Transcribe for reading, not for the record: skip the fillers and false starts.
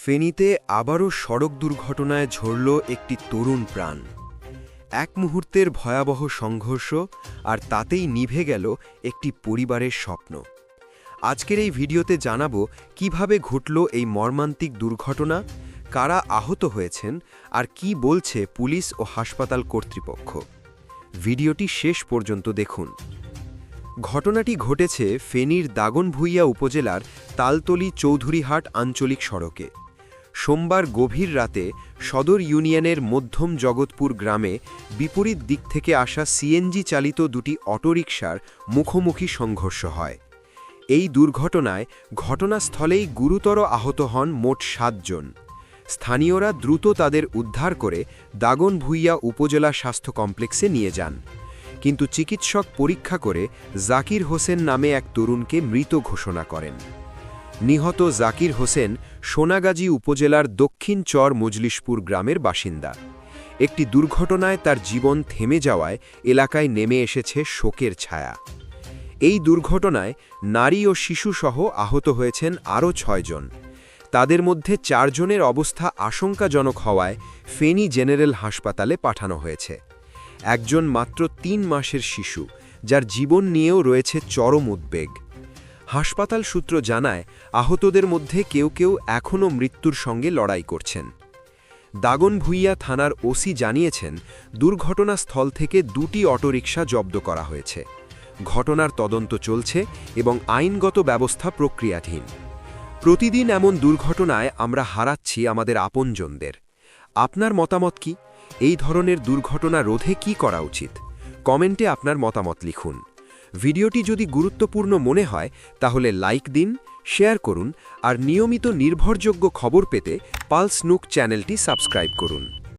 ফেনীতে আবারও সড়ক দুর্ঘটনায় ঝরল একটি তরুণ প্রাণ। এক মুহূর্তের ভয়াবহ সংঘর্ষ, আর তাতেই নিভে গেল একটি পরিবারের স্বপ্ন। আজকের এই ভিডিওতে জানাবো কিভাবে ঘটল এই মর্মান্তিক দুর্ঘটনা, কারা আহত হয়েছেন, আর কি বলছে পুলিশ ও হাসপাতাল কর্তৃপক্ষ। ভিডিওটি শেষ পর্যন্ত দেখুন। ঘটনাটি ঘটেছে ফেনীর দাগনভূঞা উপজেলার তালতলী চৌধুরীহাট আঞ্চলিক সড়কে। সোমবার গভীর রাতে সদর ইউনিয়নের মধ্যম জগৎপুর গ্রামে বিপরীত দিক থেকে আসা সিএনজি চালিত দুটি অটোরিকশার মুখোমুখি সংঘর্ষ হয়। এই দুর্ঘটনায় ঘটনাস্থলেই গুরুতর আহত হন মোট ৭ জন। স্থানীয়রা দ্রুত তাদের উদ্ধার করে দাগনভূঞা উপজেলা স্বাস্থ্য কমপ্লেক্সে নিয়ে যান, কিন্তু চিকিৎসক পরীক্ষা করে জাকির হোসেন নামে এক তরুণকে মৃত ঘোষণা করেন। নিহত জাকির হোসেন সোনাগাজী উপজেলার দক্ষিণ চর মজলিশপুর গ্রামের বাসিন্দা। একটি দুর্ঘটনায় তার জীবন থেমে যাওয়ায় এলাকায় নেমে এসেছে শোকের ছায়া। এই দুর্ঘটনায় নারী ও শিশুসহ আহত হয়েছেন আরও ৬ জন। তাদের মধ্যে ৪ জনের অবস্থা আশঙ্কাজনক হওয়ায় ফেনী জেনারেল হাসপাতালে পাঠানো হয়েছে। একজন মাত্র ৩ মাসের শিশু, যার জীবন নিয়েও রয়েছে চরম উদ্বেগ। হাসপাতাল সূত্র জানায়, আহতদের মধ্যে কেউ কেউ এখনও মৃত্যুর সঙ্গে লড়াই করছেন। দাগনভূঞা থানার ওসি জানিয়েছেন, দুর্ঘটনাস্থল থেকে দুটি অটোরিকশা জব্দ করা হয়েছে। ঘটনার তদন্ত চলছে এবং আইনগত ব্যবস্থা প্রক্রিয়াধীন। প্রতিদিন এমন দুর্ঘটনায় আমরা হারাচ্ছি আমাদের আপনজনদের। আপনার মতামত কি? এই ধরনের দুর্ঘটনা রোধে কি করা উচিত? কমেন্টে আপনার মতামত লিখুন। ভিডিওটি যদি গুরুত্বপূর্ণ মনে হয় তাহলে লাইক দিন, শেয়ার করুন, আর নিয়মিত নির্ভরযোগ্য খবর পেতে পালস নুক চ্যানেলটি সাবস্ক্রাইব করুন।